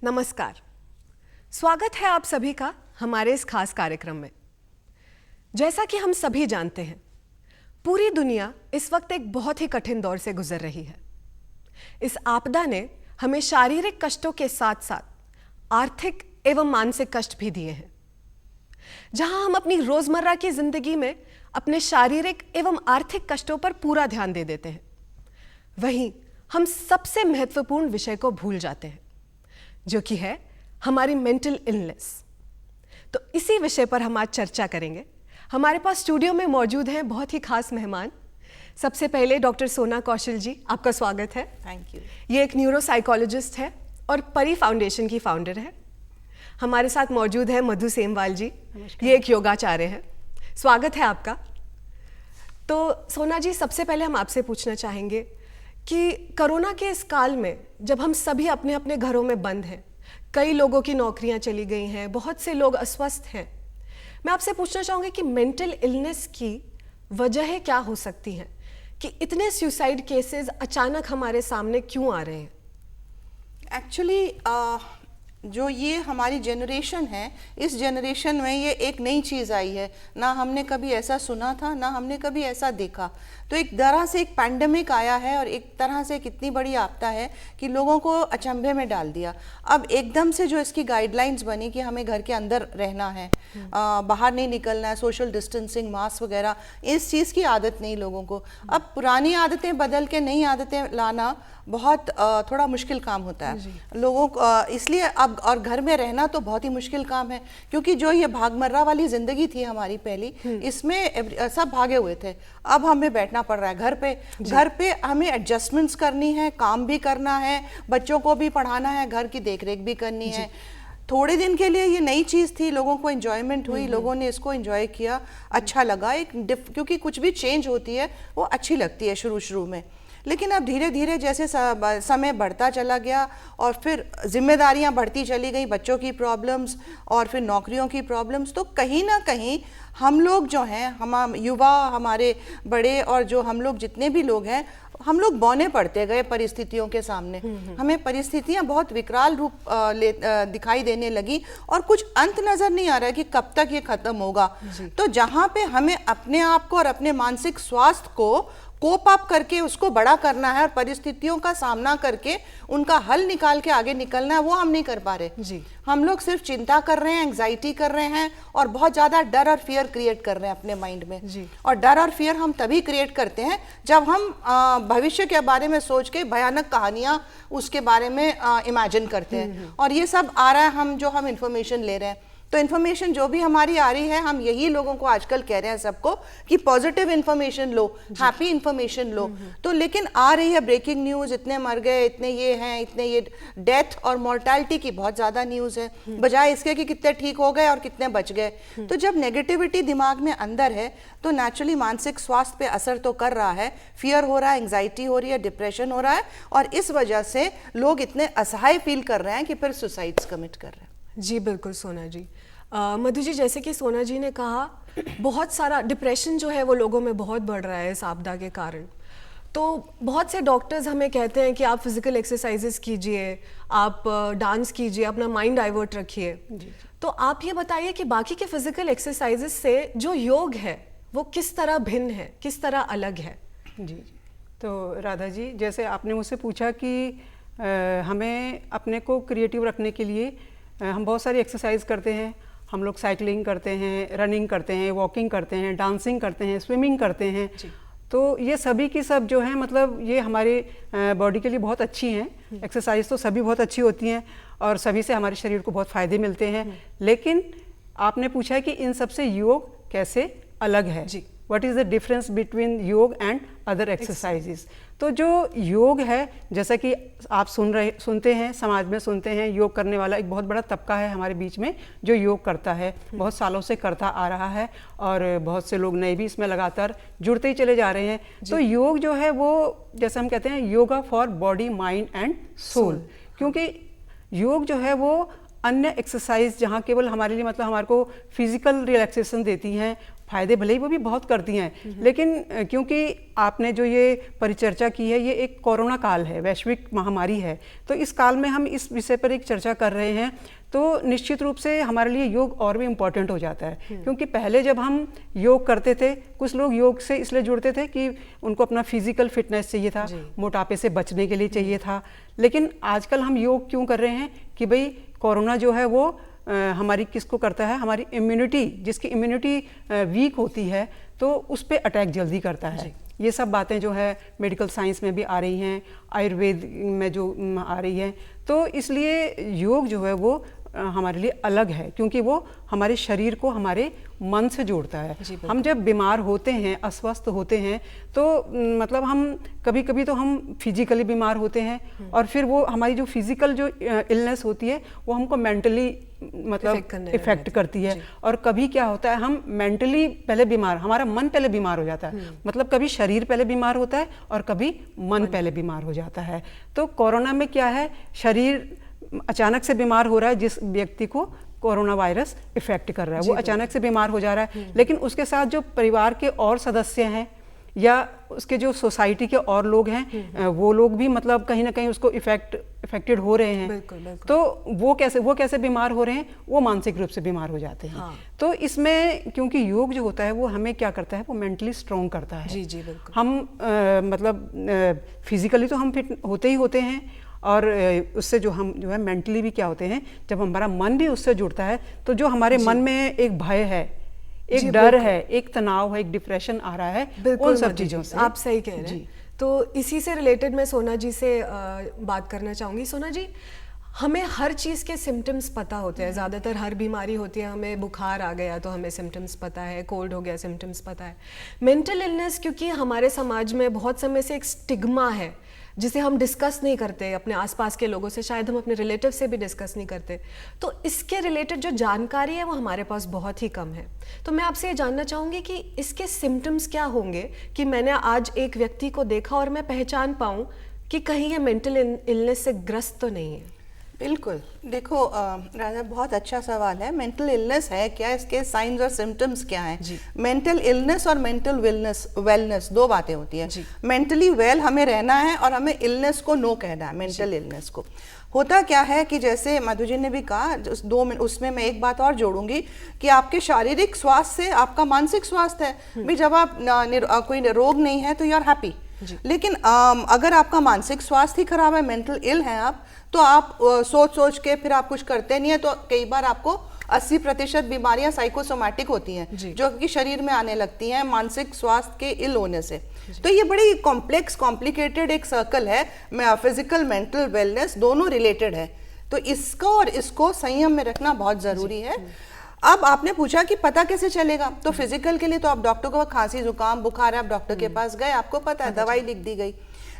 नमस्कार, स्वागत है आप सभी का हमारे इस खास कार्यक्रम में। जैसा कि हम सभी जानते हैं, पूरी दुनिया इस वक्त एक बहुत ही कठिन दौर से गुजर रही है। इस आपदा ने हमें शारीरिक कष्टों के साथ साथ आर्थिक एवं मानसिक कष्ट भी दिए हैं। जहां हम अपनी रोजमर्रा की जिंदगी में अपने शारीरिक एवं आर्थिक कष्टों पर पूरा ध्यान दे देते हैं, वहीं हम सबसे महत्वपूर्ण विषय को भूल जाते हैं, जो कि है हमारी मेंटल इलनेस। तो इसी विषय पर हम आज चर्चा करेंगे। हमारे पास स्टूडियो में मौजूद हैं बहुत ही खास मेहमान। सबसे पहले डॉक्टर सोना कौशल जी, आपका स्वागत है। Thank you. ये एक न्यूरोसाइकोलॉजिस्ट है और परी फाउंडेशन की फाउंडर है। हमारे साथ मौजूद है मधु सेमवाल जी, ये एक योगाचार्य है। स्वागत है आपका। तो सोना जी, सबसे पहले हम आपसे पूछना चाहेंगे कि कोरोना के इस काल में जब हम सभी अपने अपने घरों में बंद हैं, कई लोगों की नौकरियां चली गई हैं, बहुत से लोग अस्वस्थ हैं, मैं आपसे पूछना चाहूंगी कि मेंटल इलनेस की वजहें क्या हो सकती हैं कि इतने सुसाइड केसेस अचानक हमारे सामने क्यों आ रहे हैं? एक्चुअली जो ये हमारी जनरेशन है, इस जनरेशन में ये एक नई चीज़ आई है। ना हमने कभी ऐसा सुना था, ना हमने कभी ऐसा देखा। तो एक तरह से एक पैंडेमिक आया है और एक तरह से कितनी बड़ी आपदा है कि लोगों को अचंभे में डाल दिया। अब एकदम से जो इसकी गाइडलाइंस बनी कि हमें घर के अंदर रहना है, बाहर नहीं निकलना है, सोशल डिस्टेंसिंग, मास्क वगैरह, इस चीज़ की आदत नहीं लोगों को। अब पुरानी आदतें बदल के नई आदतें लाना बहुत थोड़ा मुश्किल काम होता है लोगों को, इसलिए अब और घर में रहना तो बहुत ही मुश्किल काम है, क्योंकि जो ये भागमर्रा वाली जिंदगी थी हमारी पहली, इसमें सब भागे हुए थे। अब हमें बैठना पड़ रहा है घर पे। घर पे हमें एडजस्टमेंट्स करनी है, काम भी करना है, बच्चों को भी पढ़ाना है, घर की देखरेख भी करनी है। थोड़े दिन के लिए ये नई चीज़ थी, लोगों को एंजॉयमेंट हुई, लोगों ने इसको एंजॉय किया, अच्छा लगा। क्योंकि कुछ भी चेंज होती है वो अच्छी लगती है शुरू में, लेकिन अब धीरे धीरे जैसे समय बढ़ता चला गया और फिर जिम्मेदारियां बढ़ती चली गई, बच्चों की प्रॉब्लम्स और फिर नौकरियों की प्रॉब्लम्स, तो कहीं ना कहीं हम लोग जो हैं, हम युवा, हमारे बड़े और जो हम लोग जितने भी लोग हैं, हम लोग बौने पड़ते गए परिस्थितियों के सामने। हमें परिस्थितियां बहुत विकराल रूप दिखाई देने लगी और कुछ अंत नजर नहीं आ रहा है कि कब तक ये खत्म होगा। तो जहां पे हमें अपने आप को और अपने मानसिक स्वास्थ्य को कोप अप करके उसको बड़ा करना है और परिस्थितियों का सामना करके उनका हल निकाल के आगे निकलना है, वो हम नहीं कर पा रहे जी। हम लोग सिर्फ चिंता कर रहे हैं, एंग्जाइटी कर रहे हैं और बहुत ज्यादा डर और फियर क्रिएट कर रहे हैं अपने माइंड में जी। और डर और फियर हम तभी क्रिएट करते हैं जब हम भविष्य के बारे में सोच के भयानक कहानियां उसके बारे में इमेजिन करते हैं। और ये सब आ रहा है, हम इंफॉर्मेशन ले रहे हैं। तो इन्फॉर्मेशन जो भी हमारी आ रही है, हम यही लोगों को आजकल कह रहे हैं सबको कि पॉजिटिव इन्फॉर्मेशन लो, हैप्पी इन्फॉर्मेशन लो। तो लेकिन आ रही है ब्रेकिंग न्यूज, इतने मर गए, इतने ये हैं, इतने ये डेथ और मोर्टैलिटी की बहुत ज्यादा न्यूज है, बजाय इसके कि कितने ठीक हो गए और कितने बच गए। तो जब नेगेटिविटी दिमाग में अंदर है तो नेचुरली मानसिक स्वास्थ्य पे असर तो कर रहा है, फियर हो रहा है, एंग्जाइटी हो रही है, डिप्रेशन हो रहा है, और इस वजह से लोग इतने असहाय फील कर रहे हैं कि फिर सुसाइड्स कमिट कर रहे हैं। जी बिल्कुल सोना जी। मधु जी, जैसे कि सोना जी ने कहा, बहुत सारा डिप्रेशन जो है वो लोगों में बहुत बढ़ रहा है इस आपदा के कारण। तो बहुत से डॉक्टर्स हमें कहते हैं कि आप फिजिकल एक्सरसाइजेस कीजिए, आप डांस कीजिए, अपना माइंड डाइवर्ट रखिए। तो आप ये बताइए कि बाकी के फिजिकल एक्सरसाइजेस से जो योग है वो किस तरह भिन्न है, किस तरह अलग है? जी, तो राधा जी, जैसे आपने मुझसे पूछा कि हमें अपने को क्रिएटिव रखने के लिए हम बहुत सारी एक्सरसाइज करते हैं। हम लोग साइकिलिंग करते हैं, रनिंग करते हैं, वॉकिंग करते हैं, डांसिंग करते हैं, स्विमिंग करते हैं। तो ये सभी की सब जो है, मतलब ये हमारे बॉडी के लिए बहुत अच्छी हैं। एक्सरसाइज तो सभी बहुत अच्छी होती हैं और सभी से हमारे शरीर को बहुत फ़ायदे मिलते हैं। लेकिन आपने पूछा है कि इन सब से योग कैसे अलग है जी। What is the difference between yoga and other exercises? तो जो योग है, जैसा कि आप सुनते हैं, समाज में सुनते हैं, योग करने वाला एक बहुत बड़ा तबका है हमारे बीच में जो योग करता है, बहुत सालों से करता आ रहा है और बहुत से लोग नए भी इसमें लगातार जुड़ते ही चले जा रहे हैं। तो योग जो है वो, जैसे हम कहते हैं, yoga for body, mind and soul. क्योंकि योग जो है वो अन्य एक्सरसाइज जहाँ केवल हमारे लिए, मतलब हमारे को फिजिकल रिलैक्सेशन देती हैं, फ़ायदे भले ही वो भी बहुत करती हैं, लेकिन क्योंकि आपने जो ये परिचर्चा की है, ये एक कोरोना काल है, वैश्विक महामारी है, तो इस काल में हम इस विषय पर एक चर्चा कर रहे हैं, तो निश्चित रूप से हमारे लिए योग और भी इम्पोर्टेंट हो जाता है। क्योंकि पहले जब हम योग करते थे, कुछ लोग योग से इसलिए जुड़ते थे कि उनको अपना फिजिकल फिटनेस चाहिए था, मोटापे से बचने के लिए चाहिए था, लेकिन आजकल हम योग क्यों कर रहे हैं कि भाई कोरोना जो है वो हमारी किसको करता है, हमारी इम्यूनिटी, जिसकी इम्यूनिटी वीक होती है तो उस पर अटैक जल्दी करता है। ये सब बातें जो है मेडिकल साइंस में भी आ रही हैं, आयुर्वेद में जो आ रही हैं, तो इसलिए योग जो है वो हमारे लिए अलग है, क्योंकि वो हमारे शरीर को हमारे मन से जोड़ता है। हम जब बीमार होते हैं, अस्वस्थ होते हैं, तो मतलब हम कभी कभी तो हम फिजिकली बीमार होते हैं और फिर वो हमारी जो फिजिकल जो इलनेस होती है वो हमको मेंटली मतलब इफेक्ट करती है। और कभी क्या होता है, हम मेंटली पहले बीमार, हमारा मन पहले बीमार हो जाता है, मतलब कभी शरीर पहले बीमार होता है और कभी मन पहले बीमार हो जाता है। तो कोरोना में क्या है, शरीर अचानक से बीमार हो रहा है, जिस व्यक्ति को कोरोना वायरस इफेक्ट कर रहा है वो अचानक से बीमार हो जा रहा है, लेकिन उसके साथ जो परिवार के और सदस्य हैं या उसके जो सोसाइटी के और लोग हैं, वो लोग भी मतलब कहीं ना कहीं उसको इफेक्टेड हो रहे हैं। बिल्कुल। तो वो कैसे बीमार हो रहे हैं, वो मानसिक रूप से बीमार हो जाते हैं। तो इसमें क्योंकि योग जो होता है वो हमें क्या करता है, वो मेंटली स्ट्रॉन्ग करता है। जी बिल्कुल। हम मतलब फिजिकली तो हम फिट होते ही होते हैं, और उससे जो है मेंटली भी क्या होते हैं, जब हमारा मन भी उससे जुड़ता है तो जो हमारे मन में एक भय है, एक डर है, एक तनाव है, एक डिप्रेशन आ रहा है, उन सब चीज़ों से। आप सही कह रहे हैं। तो इसी से रिलेटेड मैं सोना जी से बात करना चाहूँगी। सोना जी, हमें हर चीज़ के सिम्टम्स पता होते हैं, ज़्यादातर हर बीमारी होती है, हमें बुखार आ गया तो हमें सिम्टम्स पता है, कोल्ड हो गया सिम्टम्स पता है। मेंटल इलनेस क्योंकि हमारे समाज में बहुत समय से एक स्टिग्मा है जिसे हम डिस्कस नहीं करते अपने आसपास के लोगों से, शायद हम अपने रिलेटिव से भी डिस्कस नहीं करते, तो इसके रिलेटेड जो जानकारी है वो हमारे पास बहुत ही कम है। तो मैं आपसे ये जानना चाहूँगी कि इसके सिम्टम्स क्या होंगे कि मैंने आज एक व्यक्ति को देखा और मैं पहचान पाऊँ कि कहीं ये मेंटल इलनेस से ग्रस्त तो नहीं है। बिल्कुल। देखो राजा, बहुत अच्छा सवाल है। मेंटल इलनेस है क्या, इसके साइंस और सिम्टम्स क्या हैं? मेंटल इलनेस और मेंटल वेलनेस दो बातें होती है। मेंटली वेल हमें रहना है और हमें इलनेस को नो कहना है। मेंटल इलनेस को होता क्या है कि जैसे मधु जी ने भी कहा, उसमें मैं एक बात और जोड़ूंगी कि आपके शारीरिक स्वास्थ्य से आपका मानसिक स्वास्थ्य है। भी जब आप कोई रोग नहीं है तो यू आर हैप्पी, लेकिन अगर आपका मानसिक स्वास्थ्य ही खराब है, मेंटल इल है आप, तो आप सोच के फिर आप कुछ करते नहीं है, तो कई बार आपको 80% बीमारियां साइकोसोमैटिक होती हैं जो कि शरीर में आने लगती हैं मानसिक स्वास्थ्य के इल होने से। तो ये बड़ी कॉम्प्लिकेटेड एक सर्कल है। फिजिकल मेंटल वेलनेस दोनों रिलेटेड है, तो इसको और इसको संयम में रखना बहुत जरूरी है। अब आपने पूछा कि पता कैसे चलेगा, तो फिजिकल के लिए तो आप डॉक्टर को, खांसी जुकाम बुखार है, आप डॉक्टर के पास गए, आपको पता है, दवाई लिख दी गई।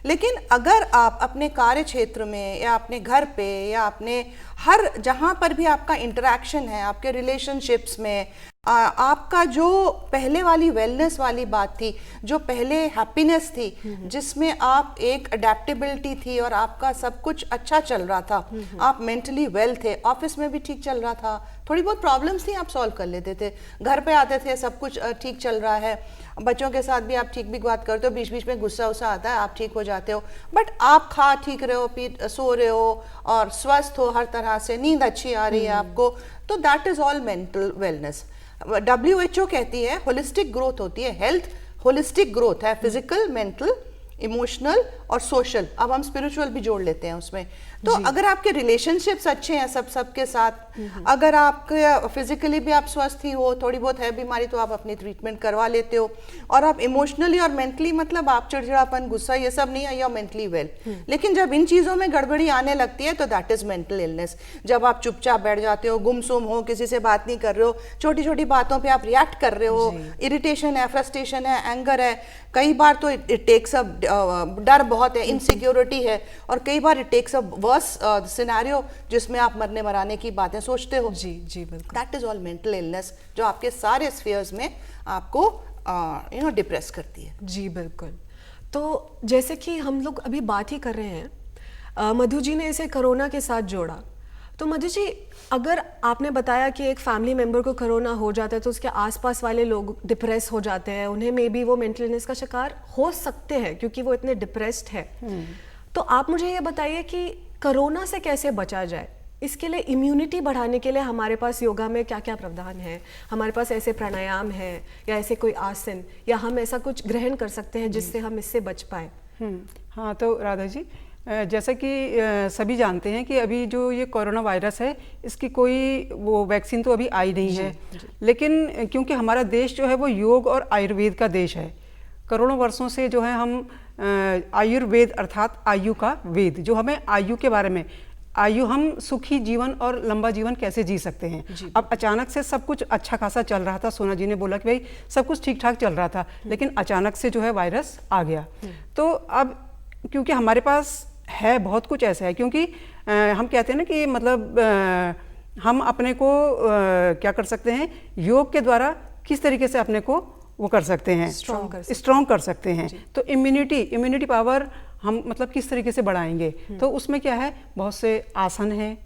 लेकिन अगर आप अपने कार्य क्षेत्र में या अपने घर पे या अपने हर जहां पर भी आपका इंटरेक्शन है, आपके रिलेशनशिप्स में, आपका जो पहले वाली वेलनेस वाली बात थी, जो पहले हैप्पीनेस थी, जिसमें आप एक अडेप्टेबिलिटी थी और आपका सब कुछ अच्छा चल रहा था, आप मेंटली वेल थे, ऑफिस में भी ठीक चल रहा था, थोड़ी बहुत प्रॉब्लम्स थी आप सॉल्व कर लेते थे, घर पे आते थे सब कुछ ठीक चल रहा है, बच्चों के साथ भी आप ठीक भी बात करते हो, बीच बीच में गुस्सा उस्सा आता है, आप ठीक हो जाते हो, बट आप खा ठीक रहे हो, पी सो रहे हो और स्वस्थ हो, हर तरह से नींद अच्छी आ रही है आपको, तो that is all mental wellness. WHO कहती है होलिस्टिक ग्रोथ होती है, हेल्थ होलिस्टिक ग्रोथ है, फिजिकल, मेंटल, इमोशनल और सोशल। अब हम स्पिरिचुअल भी जोड़ लेते हैं उसमें। तो अगर आपके रिलेशनशिप्स अच्छे हैं सबके साथ, अगर आपके फिजिकली भी आप स्वस्थ ही हो, थोड़ी बहुत है बीमारी तो आप अपनी ट्रीटमेंट करवा लेते हो, और आप इमोशनली और मेंटली, मतलब आप चिड़चिड़ापन गुस्सा ये सब नहीं है, या मेंटली वेल। लेकिन जब इन चीजों में गड़बड़ी आने लगती है तो दैट इज मेंटल इलनेस। जब आप चुपचाप बैठ जाते हो, गुमसुम हो, किसी से बात नहीं कर रहे हो, छोटी छोटी बातों पर आप रिएक्ट कर रहे हो, इरिटेशन है, फ्रस्ट्रेशन है, एंगर है, कई बार तो इट टेक्स अ डर बहुत है, इनसिक्योरिटी है, और कई बार it takes a worse scenario जिसमें आप मरने मराने की बातें सोचते हो। जी बिल्कुल। That is all mental illness जो आपके सारे स्फीयर्स में आपको डिप्रेस करती है। जी बिल्कुल। तो जैसे कि हम लोग अभी बात ही कर रहे हैं, मधु जी ने इसे कोरोना के साथ जोड़ा, तो मधु जी, अगर आपने बताया कि एक फैमिली मेंबर को कोरोना हो जाता है तो उसके आसपास वाले लोग डिप्रेस हो जाते हैं, उन्हें मे बी वो मेंटल इलनेस का शिकार हो सकते हैं क्योंकि वो इतने डिप्रेस्ड है, तो आप मुझे ये बताइए कि कोरोना से कैसे बचा जाए? इसके लिए इम्यूनिटी बढ़ाने के लिए हमारे पास योगा में क्या क्या प्रावधान है? हमारे पास ऐसे प्राणायाम है या ऐसे कोई आसन, या हम ऐसा कुछ ग्रहण कर सकते हैं जिससे हम इससे बच पाए? हाँ, तो राधा जी, जैसा कि सभी जानते हैं कि अभी जो ये कोरोना वायरस है, इसकी कोई वो वैक्सीन तो अभी आई नहीं है, लेकिन क्योंकि हमारा देश जो है वो योग और आयुर्वेद का देश है, करोड़ों वर्षों से जो है हम आयुर्वेद अर्थात आयु का वेद, जो हमें आयु के बारे में, आयु हम सुखी जीवन और लंबा जीवन कैसे जी सकते हैं। अब अचानक से सब कुछ अच्छा खासा चल रहा था, सोना जी ने बोला कि भाई सब कुछ ठीक ठाक चल रहा था, लेकिन अचानक से जो है वायरस आ गया। तो अब क्योंकि हमारे पास है बहुत कुछ ऐसा है, क्योंकि हम कहते हैं ना कि मतलब हम अपने को क्या कर सकते हैं, योग के द्वारा किस तरीके से अपने को वो कर सकते हैं, स्ट्रॉन्ग कर सकते हैं। तो इम्यूनिटी पावर हम मतलब किस तरीके से बढ़ाएंगे, तो उसमें क्या है, बहुत से आसन हैं,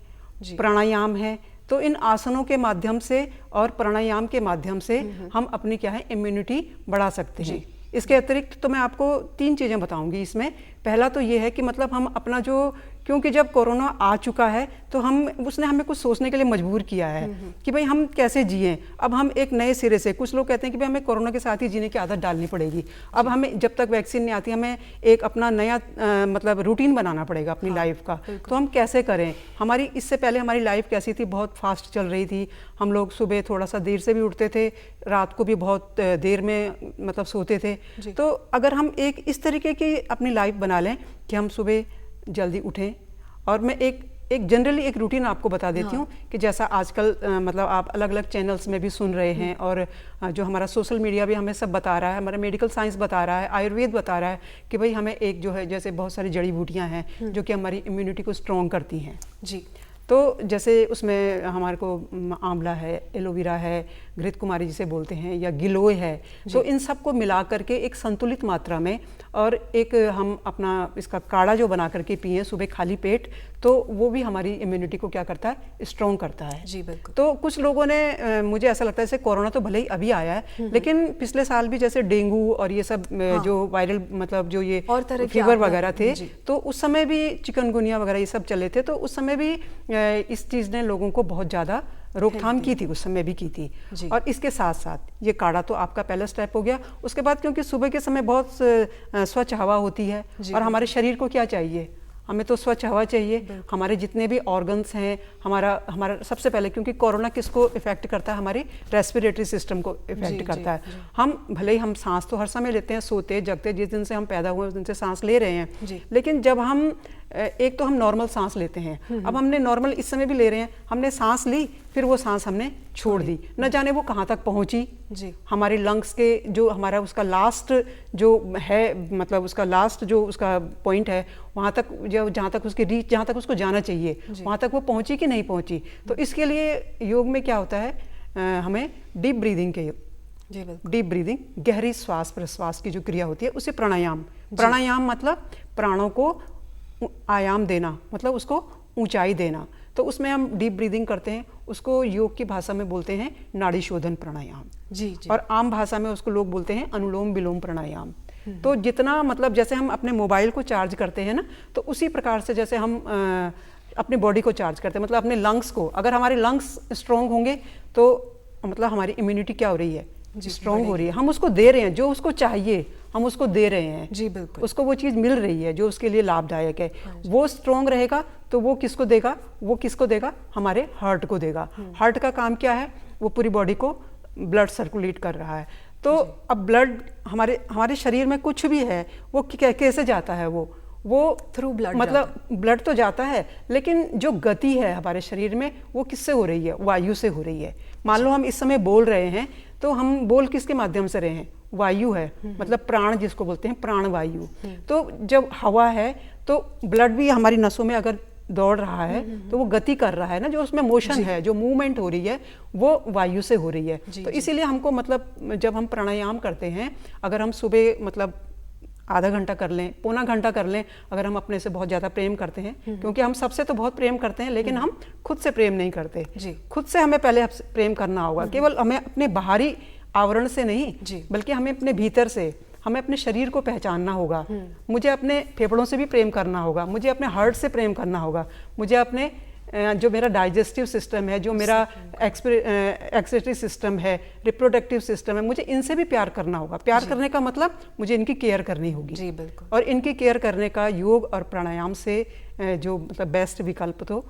प्राणायाम है, तो इन आसनों के माध्यम से और प्राणायाम के माध्यम से हम अपनी क्या है इम्यूनिटी बढ़ा सकते हैं। इसके अतिरिक्त तो मैं आपको 3 चीज़ें बताऊंगी इसमें। पहला तो ये है कि मतलब हम अपना जो, क्योंकि जब कोरोना आ चुका है तो उसने हमें कुछ सोचने के लिए मजबूर किया है कि भाई हम कैसे जिएं। अब हम एक नए सिरे से, कुछ लोग कहते हैं कि भाई हमें कोरोना के साथ ही जीने की आदत डालनी पड़ेगी। अब हमें जब तक वैक्सीन नहीं आती, हमें एक अपना नया मतलब रूटीन बनाना पड़ेगा अपनी लाइफ का। तो हम कैसे करें? हमारी इससे पहले हमारी लाइफ कैसी थी, बहुत फास्ट चल रही थी। हम लोग सुबह थोड़ा सा देर से भी उठते थे, रात को भी बहुत देर में मतलब सोते थे। तो अगर हम एक इस तरीके की अपनी लाइफ बना लें कि हम सुबह जल्दी उठें, और मैं एक जनरली एक रूटीन आपको बता देती हूँ कि जैसा आजकल मतलब आप अलग अलग चैनल्स में भी सुन रहे हैं, और जो हमारा सोशल मीडिया भी हमें सब बता रहा है, हमारा मेडिकल साइंस बता रहा है, आयुर्वेद बता रहा है कि भाई हमें एक जो है, जैसे बहुत सारी जड़ी बूटियाँ हैं जो कि हमारी इम्यूनिटी को स्ट्रॉन्ग करती हैं जी। तो जैसे उसमें हमारे को आंवला है, एलोवेरा है, घृत कुमारी जिसे बोलते हैं, या गिलोय है, तो इन सब को मिला करके एक संतुलित मात्रा में, और एक हम अपना इसका काढ़ा जो बना करके पिए सुबह खाली पेट, तो वो भी हमारी इम्यूनिटी को क्या करता है, स्ट्रॉन्ग करता है जी। बिल्कुल। तो कुछ लोगों ने मुझे ऐसा लगता है जैसे कोरोना तो भले ही अभी आया है, लेकिन पिछले साल भी जैसे डेंगू और ये सब जो वायरल मतलब जो ये फीवर वगैरह थे, तो उस समय भी चिकनगुनिया वगैरह ये सब चले थे, तो उस समय भी इस चीज़ ने लोगों को बहुत ज़्यादा रोकथाम की थी, उस समय भी की थी। और इसके साथ साथ ये काढ़ा तो आपका पहला स्टेप हो गया। उसके बाद क्योंकि सुबह के समय बहुत स्वच्छ हवा होती है, और हमारे शरीर को क्या चाहिए, हमें तो स्वच्छ हवा चाहिए। हमारे जितने भी ऑर्गन्स हैं, हमारा सबसे पहले, क्योंकि कोरोना किसको इफेक्ट करता है, हमारी रेस्पिरेटरी सिस्टम को इफेक्ट करता है। हम भले ही हम सांस तो हर समय लेते हैं, सोते जगते, जिस दिन से हम पैदा हुए उस दिन से सांस ले रहे हैं, लेकिन जब हम एक तो हम नॉर्मल सांस लेते हैं, अब हमने नॉर्मल इस समय भी ले रहे हैं, हमने सांस ली, फिर वो सांस हमने छोड़ दी, न जाने वो कहाँ तक पहुँची जी। हमारे लंग्स के जो हमारा उसका लास्ट जो है, मतलब उसका लास्ट जो उसका पॉइंट है, वहाँ तक जहाँ तक उसकी रीच, जहाँ तक उसको जाना चाहिए, वहाँ तक वो पहुँची कि नहीं पहुँची। तो इसके लिए योग में क्या होता है, हमें डीप ब्रीदिंग के डीप ब्रीदिंग, गहरी श्वास प्रश्वास की जो क्रिया होती है, उसे प्राणायाम मतलब प्राणों को आयाम देना, मतलब उसको ऊंचाई देना। तो उसमें हम डीप ब्रीदिंग करते हैं, उसको योग की भाषा में बोलते हैं नाड़ी शोधन प्राणायाम जी। और आम भाषा में उसको लोग बोलते हैं अनुलोम विलोम प्राणायाम। तो जितना मतलब जैसे हम अपने मोबाइल को चार्ज करते हैं ना, तो उसी प्रकार से जैसे हम अपने बॉडी को चार्ज करते हैं, मतलब अपने लंग्स को, अगर हमारे लंग्स स्ट्रॉन्ग होंगे तो मतलब हमारी इम्यूनिटी क्या हो रही है, स्ट्रॉन्ग हो रही है। हम उसको दे रहे हैं जो उसको चाहिए, हम उसको दे रहे हैं जी। बिल्कुल। उसको वो चीज़ मिल रही है जो उसके लिए लाभदायक है। वो स्ट्रॉन्ग रहेगा तो वो किसको देगा, हमारे हार्ट को देगा। हार्ट का काम क्या है, वो पूरी बॉडी को ब्लड सर्कुलेट कर रहा है। तो अब ब्लड हमारे शरीर में कुछ भी है, वो कैसे जाता है, वो थ्रू ब्लड, मतलब ब्लड तो जाता है, लेकिन जो गति है हमारे शरीर में वो किससे हो रही है, वायु से हो रही है। मान लो हम इस समय बोल रहे हैं, तो हम बोल किसके माध्यम से रहे हैं, वायु है, मतलब प्राण जिसको बोलते हैं, प्राण वायु। तो जब हवा है तो ब्लड भी हमारी नसों में अगर दौड़ रहा है तो वो गति कर रहा है ना, जो उसमें मोशन है, जो मूवमेंट हो रही है, वो वायु से हो रही है। तो इसीलिए हमको मतलब जब हम प्राणायाम करते हैं, अगर हम सुबह मतलब आधा घंटा कर लें, पौना घंटा कर लें, अगर हम अपने से बहुत ज़्यादा प्रेम करते हैं, क्योंकि हम सबसे तो बहुत प्रेम करते हैं लेकिन हम खुद से प्रेम नहीं करते। जी। खुद से हमें पहले प्रेम करना होगा, केवल हमें अपने बाहरी आवरण से नहीं, जी। बल्कि हमें अपने भीतर से, हमें अपने शरीर को पहचानना होगा। मुझे अपने फेफड़ों से भी प्रेम करना होगा, मुझे अपने हार्ट से प्रेम करना होगा, मुझे अपने जो मेरा डाइजेस्टिव सिस्टम है, जो मेरा एक्सक्रीटरी सिस्टम है, रिप्रोडक्टिव सिस्टम है, मुझे इनसे भी प्यार करना होगा। प्यार करने का मतलब मुझे इनकी केयर करनी होगी। जी बिल्कुल। और इनकी केयर करने का योग और प्राणायाम से जो मतलब बेस्ट विकल्प तो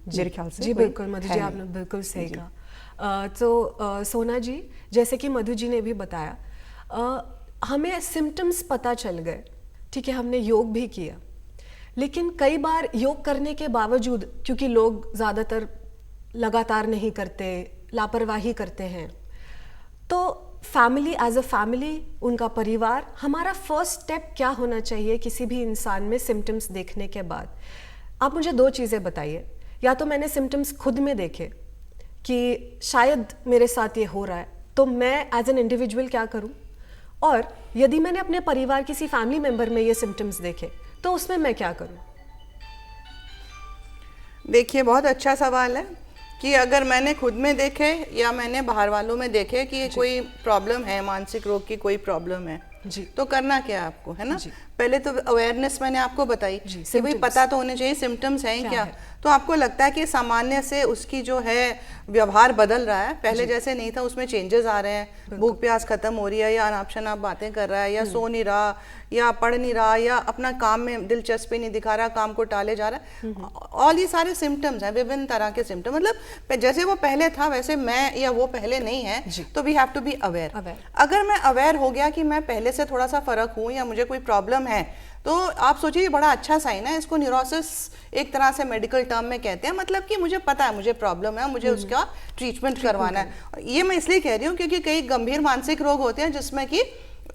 मेरे ख्याल से जी कोई बिल्कुल मधु है जी, नहीं। आपने बिल्कुल सही कहा। तो सोना जी, जैसे कि मधु जी ने भी बताया, हमें सिम्टम्स पता चल गए, ठीक है, हमने योग भी किया, लेकिन कई बार योग करने के बावजूद, क्योंकि लोग ज़्यादातर लगातार नहीं करते, लापरवाही करते हैं, तो फैमिली, एज अ फैमिली, उनका परिवार, हमारा फर्स्ट स्टेप क्या होना चाहिए किसी भी इंसान में सिम्टम्स देखने के बाद? आप मुझे दो चीज़ें बताइए। या तो मैंने सिम्टम्स खुद में देखे कि शायद मेरे साथ ये हो रहा है, तो मैं एज एन इंडिविजुअल क्या करूं? और यदि मैंने अपने परिवार, किसी फैमिली मेंबर में ये सिम्टम्स देखे, तो उसमें मैं क्या करूं? देखिए, बहुत अच्छा सवाल है कि अगर मैंने खुद में देखे या मैंने बाहर वालों में देखे कि कोई प्रॉब्लम है, मानसिक रोग की कोई प्रॉब्लम है, जी। तो करना क्या है आपको, है ना? जी। पहले तो अवेयरनेस मैंने आपको बताई जी, कि भाई symptoms। पता तो होने चाहिए सिम्टम्स हैं क्या। है? तो आपको लगता है कि सामान्य से उसकी जो है व्यवहार बदल रहा है, पहले जैसे नहीं था, उसमें चेंजेस आ रहे हैं, भूख प्यास खत्म हो रही है, या अनाप शनाप बातें कर रहा है, या सो नहीं रहा, या पढ़ नहीं रहा, या अपना काम में दिलचस्पी नहीं दिखा रहा, काम को टाले जा रहा है, ऑल ये सारे सिम्टम्स हैं, विभिन्न तरह के सिम्टम। मतलब जैसे वो पहले था वैसे मैं या वो पहले नहीं है, तो we have to be aware. अगर मैं अवेयर हो गया कि मैं पहले से थोड़ा सा फर्क हूँ या मुझे कोई प्रॉब्लम है, तो आप सोचिए ये बड़ा अच्छा साइन है। इसको न्यूरोसिस एक तरह से मेडिकल टर्म में कहते हैं, मतलब कि मुझे पता है मुझे प्रॉब्लम है, मुझे उसका ट्रीटमेंट करवाना है। ये मैं इसलिए कह रही हूँ क्योंकि कई गंभीर मानसिक रोग होते हैं जिसमें कि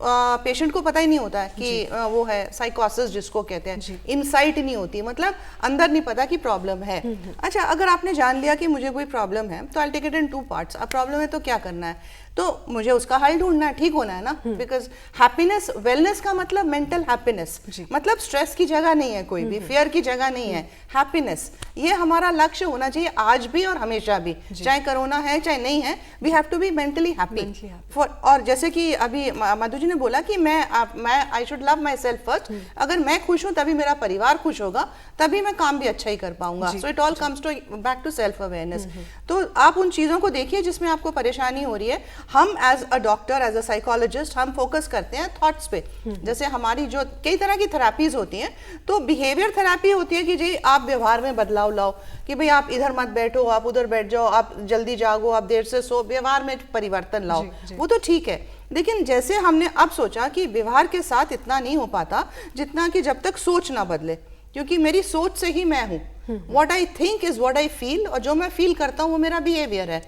पेशेंट को पता ही नहीं होता है कि वो है साइकोसिस जिसको कहते हैं, इनसाइट नहीं होती, मतलब अंदर नहीं पता कि प्रॉब्लम है। अच्छा, अगर आपने जान लिया कि मुझे कोई प्रॉब्लम है, तो I take it in two parts. अब प्रॉब्लम है तो क्या करना है? तो मुझे उसका हल ढूंढना है, ठीक होना है ना, बिकॉज हैप्पीनेस, वेलनेस का मतलब मेंटल हैप्पीनेस, मतलब स्ट्रेस की जगह नहीं है, कोई भी फियर की जगह नहीं है, हैप्पीनेस, ये हमारा लक्ष्य होना चाहिए आज भी और हमेशा भी, चाहे कोरोना है चाहे नहीं है, we have to be mentally happy for. और जैसे कि अभी मधु जी ने बोला कि मैं I should love my self first. अगर मैं खुश हूं तभी मेरा परिवार खुश होगा, तभी मैं काम भी अच्छा ही कर पाऊंगा। So it all comes to back to self awareness. तो आप उन चीजों को देखिए जिसमें आपको परेशानी हो रही है। हम as a doctor, as a psychologist, हम फोकस करते हैं थॉट्स पे। जैसे हमारी जो कई तरह की थेरापीज होती हैं, तो बिहेवियर थेरापी होती है कि जी आप व्यवहार में बदलाव लाओ, कि भाई आप इधर मत बैठो, आप उधर बैठ जाओ, आप जल्दी जागो, आप देर से सो, व्यवहार में परिवर्तन लाओ, वो तो ठीक है। लेकिन जैसे हमने अब सोचा कि व्यवहार के साथ इतना नहीं हो पाता जितना कि जब तक सोच ना बदले, क्योंकि मेरी सोच से ही मैं हूँ। What I think is what I feel, और जो मैं फील करता हूँ वो मेरा बिहेवियर है।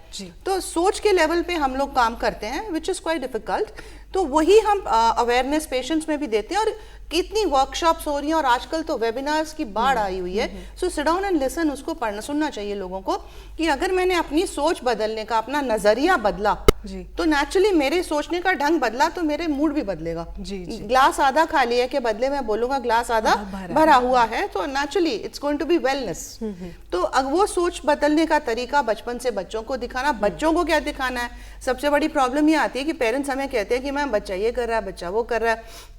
तो सोच के लेवल पे हम लोग काम करते हैं, विच इज क्वाइट डिफिकल्ट। तो वही हम अवेयरनेस पेशेंट्स में भी देते हैं, और कितनी वर्कशॉप्स हो रही हैं, और आजकल तो वेबिनार्स की बाढ़ आई हुई है। So sit down and listen, उसको पढ़ना सुनना चाहिए लोगों को, कि अगर मैंने अपनी सोच बदलने का, अपना नजरिया बदला, तो नेचुरली मेरे सोचने का ढंग बदला तो मेरे मूड भी बदलेगा। ग्लास आधा खाली है के बदले मैं बोलूंगा ग्लास आधा भरा हुआ है, तो naturally it's going to be wellness. तो अगर वो सोच बदलने का तरीका बचपन से बच्चों को दिखाना, बच्चों को क्या दिखाना है, सबसे बड़ी प्रॉब्लम ये आती है कि पेरेंट्स हमें कहते हैं कि मैम बच्चा ये कर रहा है, बच्चा वो कर रहा है।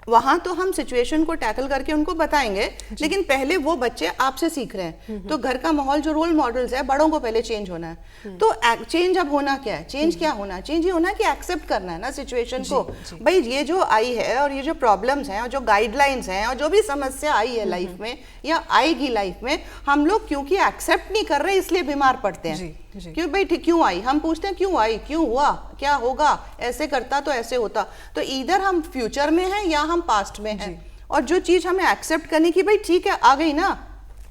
वहां तो हम सिचुएशन को टैकल करके उनको बताएंगे, लेकिन पहले वो बच्चे आपसे सीख रहे हैं। तो घर का माहौल, जो रोल मॉडल्स है, बड़ों को पहले चेंज होना है। तो चेंज अब होना क्या है, चेंज क्या होना है, चेंज ये होना है कि एक्सेप्ट करना है ना सिचुएशन को। भाई ये जो आई है, और ये जो प्रॉब्लम्स हैं, और जो गाइडलाइंस हैं, और जो भी समस्या आई है लाइफ में या आएगी लाइफ में, हम लोग क्योंकि एक्सेप्ट नहीं कर रहे इसलिए बीमार पड़ते हैं। क्यों भाई क्यों आई, हम पूछते हैं क्यों आई, क्यों हुआ, क्या होगा, ऐसे करता तो ऐसे होता। तो इधर हम फ्यूचर में हैं या हम पास्ट में हैं। और जो चीज हमें एक्सेप्ट करने की, भाई ठीक है आ गई ना,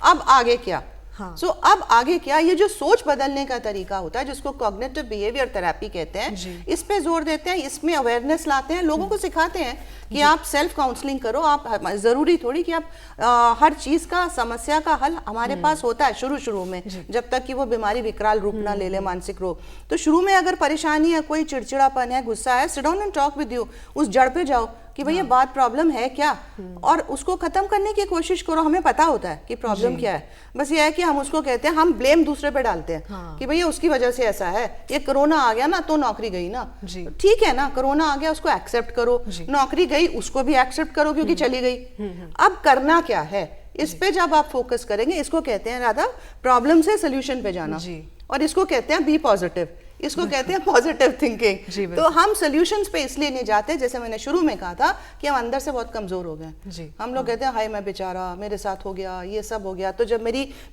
अब आगे क्या। सो अब आगे क्या, ये जो सोच बदलने का तरीका होता है, जिसको कॉग्निटिव बिहेवियर थेरेपी कहते हैं, इस पे जोर देते हैं, इसमें अवेयरनेस लाते हैं, लोगों को सिखाते हैं कि आप सेल्फ काउंसलिंग करो। आप जरूरी थोड़ी कि आप हर चीज का, समस्या का हल हमारे पास होता है शुरू में, जब तक कि वो बीमारी विकराल रूप ना ले ले, मानसिक रोग। तो शुरू में अगर परेशानी है, कोई चिड़चिड़ापन है, गुस्सा है, sit down and talk with you, उस जड़ पे जाओ कि भैया बात प्रॉब्लम है क्या, और उसको खत्म करने की कोशिश करो। हमें पता होता है कि प्रॉब्लम क्या है, बस ये है कि हम उसको कहते हैं, हम ब्लेम दूसरे पे डालते हैं कि भैया उसकी वजह से ऐसा है, ये कोरोना आ गया ना तो नौकरी गई ना। ठीक है ना, कोरोना आ गया उसको एक्सेप्ट करो, नौकरी गई उसको भी एक्सेप्ट करो क्योंकि चली गई। अब करना क्या है, इस पे जब आप फोकस करेंगे, इसको कहते हैं राधा प्रॉब्लम से सोल्यूशन पे जाना, और इसको कहते हैं बी पॉजिटिव, इसको कहते हैं पॉजिटिव थिंकिंग। तो हम सॉल्यूशंस पे इसलिए नहीं जाते, जैसे मैंने शुरू में कहा था कि हम अंदर से बहुत कमजोर हो गए। हम लोग कहते हैं हाय मैं बेचारा, मेरे साथ हो गया, ये सब हो गया। तो जब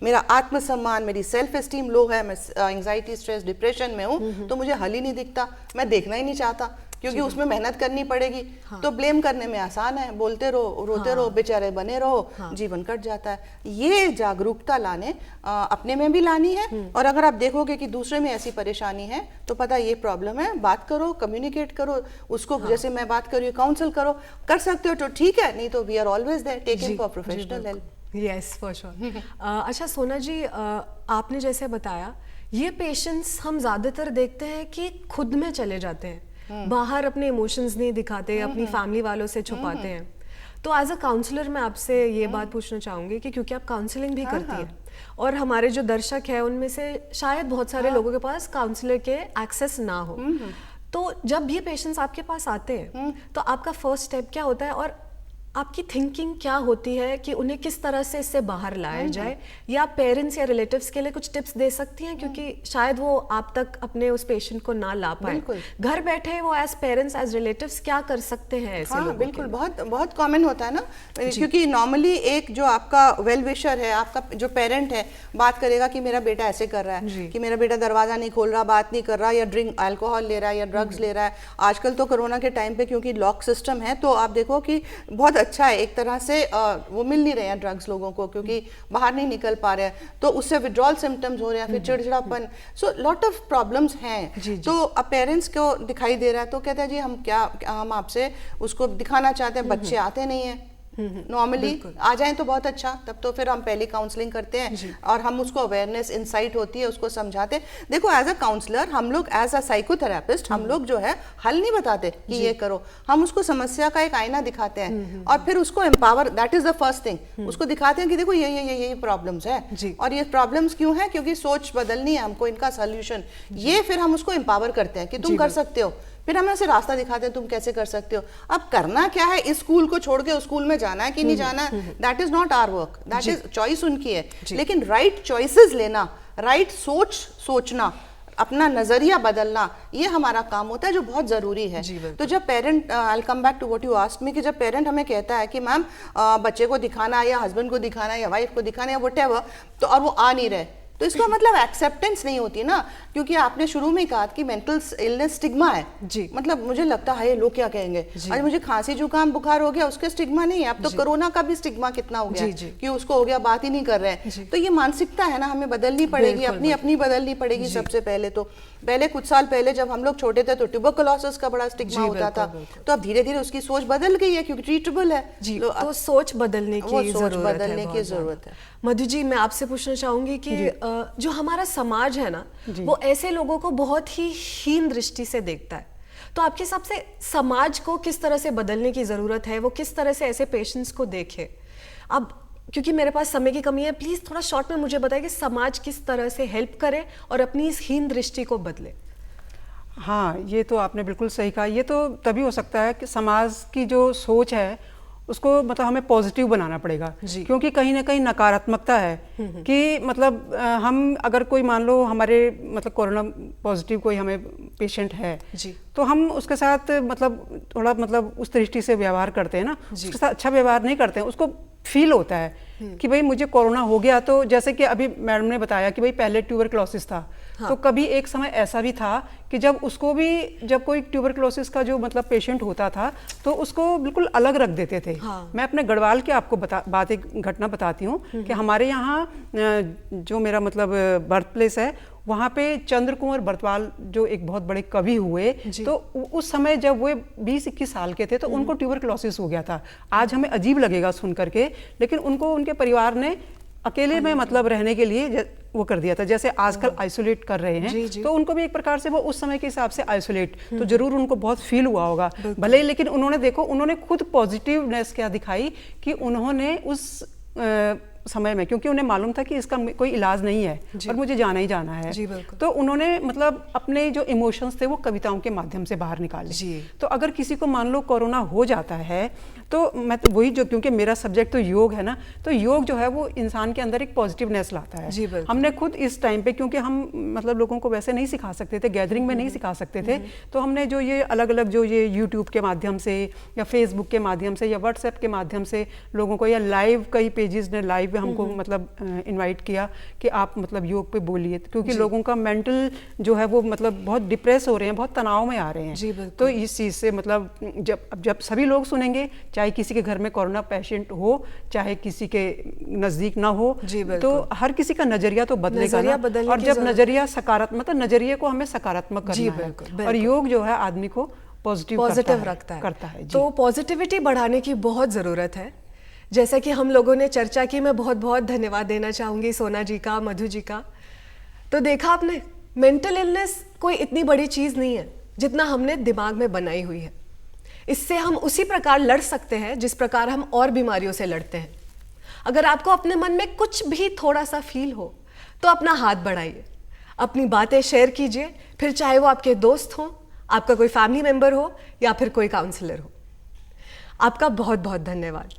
मेरा आत्मसम्मान, मेरी सेल्फ एस्टीम लो है, मैं एंग्जाइटी, स्ट्रेस, डिप्रेशन में हूँ, तो मुझे हल ही नहीं दिखता, मैं देखना ही नहीं चाहता क्योंकि उसमें मेहनत करनी पड़ेगी। तो ब्लेम करने में आसान है, बोलते रहो, रोते रहो, बेचारे बने रहो, जीवन कट जाता है। ये जागरूकता लाने अपने में भी लानी है, और अगर आप देखोगे कि दूसरे में ऐसी परेशानी है तो पता ये प्रॉब्लम है, बात करो, कम्युनिकेट करो उसको, जैसे मैं बात कर रही हूँ काउंसिल करो, कर सकते हो तो ठीक है, नहीं तो we are always there, taking for professional help. Yes for sure. अच्छा सोना जी, आपने जैसे बताया ये पेशेंट्स हम ज्यादातर देखते हैं कि खुद में चले जाते हैं, बाहर अपने इमोशंस नहीं दिखाते, अपनी फैमिली वालों से छुपाते हैं। तो एज अ काउंसलर मैं आपसे ये बात पूछना चाहूंगी कि क्योंकि आप काउंसलिंग भी करती हैं और हमारे जो दर्शक हैं उनमें से शायद बहुत सारे लोगों के पास काउंसलर के एक्सेस ना हो, तो जब ये पेशेंट्स आपके पास आते हैं तो आपका फर्स्ट स्टेप क्या होता है और आपकी थिंकिंग क्या होती है कि उन्हें किस तरह से इससे बाहर लाया जाए, या आप पेरेंट्स या रिलेटिव्स के लिए कुछ टिप्स दे सकती हैं, क्योंकि शायद वो आप तक अपने उस पेशेंट को ना ला पाए, घर बैठे वो एज पेरेंट्स एज रिलेटिव्स क्या कर सकते हैं ऐसे लोगों बिल्कुल, बहुत बहुत कॉमन होता है ना, क्योंकि नॉर्मली एक जो आपका वेल विशर है, आपका जो पेरेंट है, बात करेगा कि मेरा बेटा ऐसे कर रहा है, कि मेरा बेटा दरवाजा नहीं खोल रहा, बात नहीं कर रहा, या ड्रिंक अल्कोहल ले रहा है या ड्रग्स ले रहा है। आजकल तो कोरोना के टाइम पे क्योंकि लॉक सिस्टम है, तो आप देखो कि बहुत अच्छा है, एक तरह से वो मिल नहीं रहे हैं ड्रग्स लोगों को, क्योंकि बाहर नहीं निकल पा रहे हैं, तो उससे विड्रॉल सिम्टम्स हो रहे हैं, फिर चिड़चिड़ापन, सो लॉट ऑफ प्रॉब्लम्स हैं। तो अब पेरेंट्स को दिखाई दे रहा है तो कहते हैं जी हम आपसे उसको दिखाना चाहते हैं, बच्चे आते नहीं हैं नॉर्मली, आ जाएं तो बहुत अच्छा, तब तो फिर हम पहली काउंसलिंग करते हैं और हम उसको अवेयरनेस, इंसाइट होती है, उसको समझाते हैं। देखो एज अ काउंसलर हम लोग, एज अ साइकोथेरेपिस्ट हम लोग जो है हल नहीं बताते कि ये करो, हम उसको समस्या का एक आईना दिखाते हैं और फिर उसको empower, that is the first thing, उसको दिखाते हैं कि देखो ये प्रॉब्लम्स है और ये प्रॉब्लम्स क्यों है, क्योंकि सोच बदलनी है हमको, इनका सोल्यूशन ये, फिर हम उसको एम्पावर करते हैं कि तुम कर सकते हो, फिर हमें उसे रास्ता दिखाते हैं तुम कैसे कर सकते हो। अब करना क्या है, इस स्कूल को छोड़ के उस स्कूल में जाना है कि नहीं जाना, that is not our work, that is choice उनकी है, लेकिन राइट चॉइसेस लेना, राइट सोचना, अपना नजरिया बदलना, ये हमारा काम होता है जो बहुत जरूरी है। तो जब parent, I will come back to what you asked me, कि जब पेरेंट हमें कहता है कि मैम बच्चे को दिखाना है या हस्बैंड को दिखाना है या वाइफ को दिखाना है व्हाटएवर, तो और वो आ नहीं रहे, तो इसका मतलब एक्सेप्टेंस नहीं होती ना, क्योंकि आपने शुरू में कहा कि मेंटल इलनेस स्टिग्मा है जी, मतलब मुझे लगता है लोग क्या कहेंगे, आज मुझे खांसी जुकाम बुखार हो गया, उसके स्टिग्मा नहीं है। अब तो कोरोना का भी स्टिग्मा कितना हो गया कि उसको हो गया, बात ही नहीं कर रहे हैं। तो ये मानसिकता है ना, हमें बदलनी पड़ेगी, अपनी बदलनी पड़ेगी सबसे पहले। तो पहले कुछ साल पहले जब हम लोग छोटे थे तो ट्यूबरकुलोसिस का बड़ा स्टिग्मा होता था, तो अब धीरे धीरे उसकी सोच बदल गई है क्योंकि ट्रीटेबल है, तो सोच बदलने की जरूरत है। मधु जी, मैं आपसे पूछना चाहूंगी कि जो हमारा समाज है ना, वो ऐसे लोगों को बहुत ही हीन दृष्टि से देखता है, तो आपके हिसाब से समाज को किस तरह से बदलने की जरूरत है, वो किस तरह से ऐसे पेशेंट्स को देखे? अब क्योंकि मेरे पास समय की कमी है, प्लीज थोड़ा शॉर्ट में मुझे बताइए कि समाज किस तरह से हेल्प करे और अपनी इस हीन दृष्टि को बदले। हाँ, ये तो आपने बिल्कुल सही कहा। ये तो तभी हो सकता है कि समाज की जो सोच है उसको मतलब हमें पॉजिटिव बनाना पड़ेगा, क्योंकि कहीं ना कहीं नकारात्मकता है कि मतलब हम अगर कोई मान लो हमारे मतलब कोरोना पॉजिटिव कोई हमें पेशेंट है तो हम उसके साथ मतलब थोड़ा मतलब उस दृष्टि से व्यवहार करते हैं ना, उसके साथ अच्छा व्यवहार नहीं करते हैं, उसको फील होता है कि भाई मुझे कोरोना हो गया। तो जैसे कि अभी मैडम ने बताया कि भाई पहले ट्यूबरक्लोसिस था, तो कभी एक समय ऐसा भी था कि जब उसको भी, जब कोई ट्यूबरक्लोसिस का जो मतलब पेशेंट होता था तो उसको बिल्कुल अलग रख देते थे। मैं अपने गढ़वाल के आपको एक घटना बताती हूँ कि हमारे यहाँ जो मेरा मतलब बर्थ प्लेस है, वहाँ पे चंद्र कुंवर बरतवाल जो एक बहुत बड़े कवि हुए, तो उस समय जब वो 20-21 साल के थे तो उनको ट्यूबरक्लोसिस हो गया था। आज हमें अजीब लगेगा सुन करके, लेकिन उनको उनके परिवार ने अकेले में मतलब रहने के लिए वो कर दिया था। जैसे आजकल आइसोलेट कर रहे जी, हैं जी। तो उनको भी एक प्रकार से वो उस समय के हिसाब से आइसोलेट, तो जरूर उनको बहुत फील हुआ होगा भले ही, लेकिन उन्होंने देखो उन्होंने खुद पॉजिटिवनेस क्या दिखाई कि उन्होंने उस समय में, क्योंकि उन्हें मालूम था कि इसका कोई इलाज नहीं है और मुझे जाना ही जाना है, जी, बिल्कुल। तो उन्होंने मतलब अपने जो इमोशंस थे वो कविताओं के माध्यम से बाहर निकाले। जी। तो अगर किसी को मान लो कोरोना हो जाता है तो मैं तो वही, जो क्योंकि मेरा सब्जेक्ट तो योग है ना, तो योग जो है वो इंसान के अंदर एक पॉजिटिवनेस लाता है। जी, बिल्कुल। हमने खुद इस टाइम पे, क्योंकि हम मतलब लोगों को वैसे नहीं सिखा सकते थे, गैदरिंग में नहीं सिखा सकते थे, तो हमने जो ये अलग अलग जो ये यूट्यूब के माध्यम से या फेसबुक के माध्यम से या व्हाट्सएप के माध्यम से लोगों को, या लाइव कई पेजेस ने लाइव हमको मतलब इनवाइट किया कि आप मतलब योग पे बोलिए, क्योंकि लोगों का मेंटल जो है वो मतलब बहुत डिप्रेस हो रहे हैं, बहुत तनाव में आ रहे हैं। जी, बिल्कुल। तो इस चीज़ से मतलब जब सभी लोग सुनेंगे, चाहे किसी के घर में कोरोना पेशेंट हो, चाहे किसी के नज़दीक ना हो, जी, बिल्कुल। तो हर किसी का नज़रिया तो बदलेगा नज़रिया ना। बदलने और की जब ज़रूरत- नज़रिया सकारात्मक, मतलब नज़रिए को हमें सकारात्मक जी, करना बिल्कुल, है, बिल्कुल। और योग जो है आदमी को पॉजिटिव रखता है जी। तो पॉजिटिविटी बढ़ाने की बहुत ज़रूरत है। जैसा कि हम लोगों ने चर्चा की, मैं बहुत बहुत धन्यवाद देना चाहूँगी सोना जी का, मधु जी का। तो देखा आपने, मेंटल इलनेस कोई इतनी बड़ी चीज़ नहीं है जितना हमने दिमाग में बनाई हुई है। इससे हम उसी प्रकार लड़ सकते हैं जिस प्रकार हम और बीमारियों से लड़ते हैं। अगर आपको अपने मन में कुछ भी थोड़ा सा फील हो तो अपना हाथ बढ़ाइए, अपनी बातें शेयर कीजिए, फिर चाहे वो आपके दोस्त हों, आपका कोई फैमिली मेंबर हो या फिर कोई काउंसलर हो। आपका बहुत बहुत धन्यवाद।